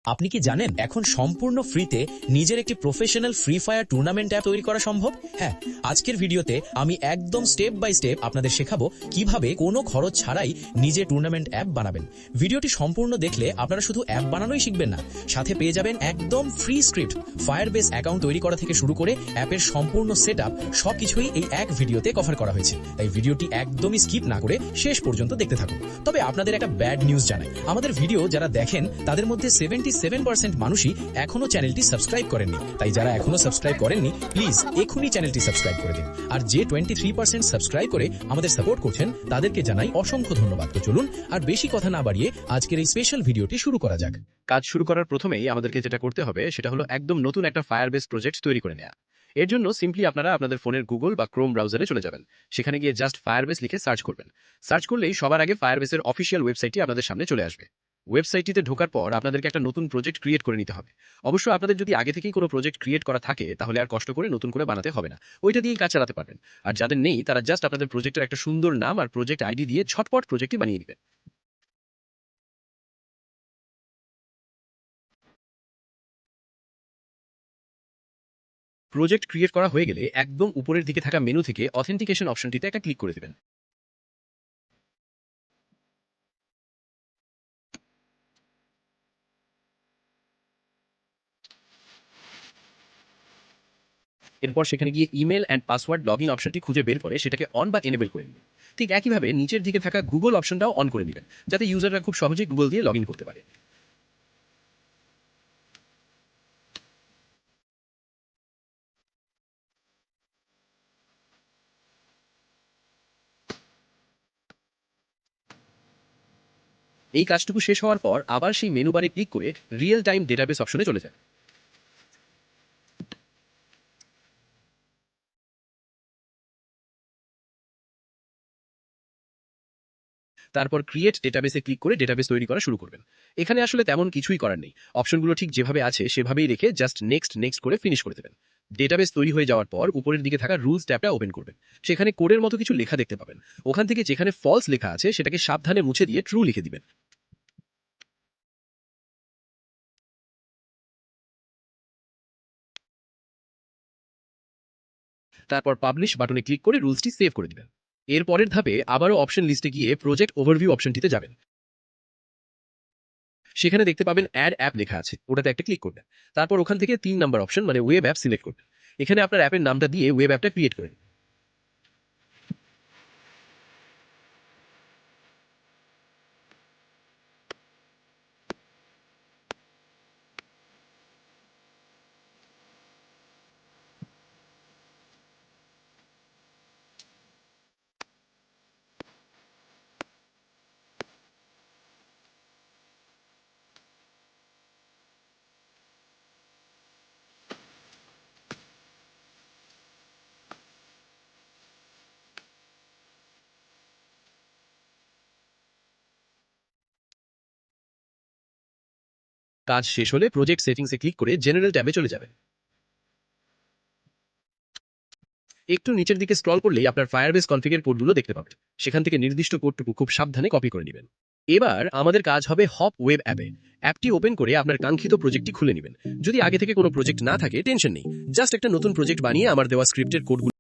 আপনি কি জানেন এখন সম্পূর্ণ ফ্রিতে নিজের একটি professional free fire tournament app তৈরি করা সম্ভব? হ্যাঁ, আজকের ভিডিওতে আমি একদম স্টেপ বাই স্টেপ আপনাদের শেখাবো কিভাবে কোনো খরচ ছাড়াই নিজে টুর্নামেন্ট অ্যাপ বানাবেন। ভিডিওটি সম্পূর্ণ দেখলে আপনারা শুধু অ্যাপ বানানোই শিখবেন না, সাথে পেয়ে যাবেন একদম ফ্রি স্ক্রিপ্ট, ফায়ারবেস অ্যাকাউন্ট তৈরি করা থেকে শুরু করে অ্যাপের সম্পূর্ণ সেটআপ সবকিছুই এই এক ভিডিওতে কভার করা হয়েছে। তাই ভিডিওটি একদমই স্কিপ না করে শেষ পর্যন্ত দেখতে থাকুন। তবে আপনাদের একটা ব্যাড নিউজ জানাই, আমাদের ভিডিও যারা দেখেন তাদের মধ্যে 77% মানুষই এখনো চ্যানেলটি সাবস্ক্রাইব করেননি। তাই যারা এখনো সাবস্ক্রাইব করেননি প্লিজ এখনই চ্যানেলটি সাবস্ক্রাইব করে দিন। আর যে 23% সাবস্ক্রাইব করে আমাদের সাপোর্ট করছেন তাদেরকে জানাই অসংখ্য ধন্যবাদ। তো চলুন আর বেশি কথা না বাড়িয়ে আজকের এই স্পেশাল ভিডিওটি শুরু করা যাক। কাজ শুরু করার প্রথমেই আমাদেরকে যেটা করতে হবে সেটা হলো একদম নতুন একটা ফায়ারবেস প্রজেক্ট তৈরি করে নেওয়া। এর জন্য সিম্পলি আপনারা আপনাদের ফোনের গুগল বা ক্রোম ব্রাউজারে চলে যাবেন। সেখানে গিয়ে জাস্ট ফায়ারবেস লিখে সার্চ করবেন। সার্চ করলেই সবার আগে ফায়ারবেসের অফিসিয়াল ওয়েবসাইটটি আপনাদের সামনে চলে আসবে। ওয়েবসাইটটিতে ঢোকার পর আপনাদেরকে একটা নতুন প্রজেক্ট ক্রিয়েট করে নিতে হবে। অবশ্য আপনাদের যদি আগে থেকেই কোনো প্রজেক্ট ক্রিয়েট করা থাকে তাহলে আর কষ্ট করে নতুন করে বানাতে হবে না, ওইটা দিয়েই কাজ চালাতে পারবেন। আর যাদের নেই তারা জাস্ট আপনাদের প্রজেক্টের একটা সুন্দর নাম আর প্রজেক্ট আইডি দিয়ে ঝটপট প্রজেক্টটি বানিয়ে নেবেন। প্রজেক্ট ক্রিয়েট করা হয়ে গেলে একদম উপরের দিকে থাকা মেনু থেকে অথেন্টিকেশন অপশনটিতে একটা ক্লিক করে দেবেন। এরপর সেখানে গিয়ে email and password log in অপশনটি খুঁজে বের করে সেটাকে অন বা এনেবল করে নেবেন। ঠিক একইভাবে নিচের দিকে থাকা গুগল অপশনটাও অন করে নেবেন, যাতে ইউজাররা খুব সহজেই গুগল দিয়ে লগ ইন করতে পারে। এই কাজটুকু শেষ হওয়ার পর আবার সেই মেনু বারে ক্লিক করে রিয়েল টাইম ডেটাবেস অপশনে চলে যান। তারপর ক্রিয়েট ডেটাবেসে ক্লিক করে ডেটাবেস তৈরি করা শুরু করবেন। এখানে আসলে তেমন কিছুই করার নেই, অপশনগুলো ঠিক যেভাবে আছে সেভাবেই রেখে জাস্ট নেক্সট নেক্সট করে ফিনিশ করে দেবেন। ডেটাবেস তৈরি হয়ে যাওয়ার পর উপরের দিকে থাকা রুলস ট্যাবটা ওপেন করবেন। সেখানে কোডের মতো কিছু লেখা দেখতে পাবেন। ওখান থেকে যেখানে ফলস লেখা আছে সেটাকে সাবধানে মুছে দিয়ে ট্রু লিখে দিবেন। তারপর পাবলিশ বাটনে ক্লিক করে রুলসটি সেভ করে দিবেন। এর পরের ধাপে আবারও অপশন লিস্টে গিয়ে প্রজেক্ট ওভারভিউ অপশনটিতে যাবেন। সেখানে দেখতে পাবেন অ্যাড অ্যাপ লেখা আছে, ওটাতে একটা ক্লিক করবেন। তারপর ওখান থেকে 3 নম্বর অপশন মানে ওয়েব অ্যাপ সিলেক্ট করবেন। এখানে আপনার অ্যাপের নামটা দিয়ে ওয়েব অ্যাপটা ক্রিয়েট করেন। কাজ শেষ হলে প্রজেক্ট সেটিংসে ক্লিক করে জেনারেল ট্যাবে চলে যাবেন। একটু নিচের দিকে স্ক্রল করলেই আপনার ফায়ারবেস কনফিগের কোডগুলো দেখতে পাবেন। সেখান থেকে নির্দিষ্ট কোডটুকু খুব সাবধানে কপি করে নেবেন। এবার আমাদের কাজ হবে হপ ওয়েব অ্যাপে। অ্যাপটি ওপেন করে আপনার কাঙ্ক্ষিত প্রজেক্টটি খুলে নেবেন। যদি আগে থেকে কোনো প্রজেক্ট না থাকে টেনশন নেই, জাস্ট একটা নতুন প্রজেক্ট বানিয়ে আমার দেওয়া স্ক্রিপ্টের কোডগুলো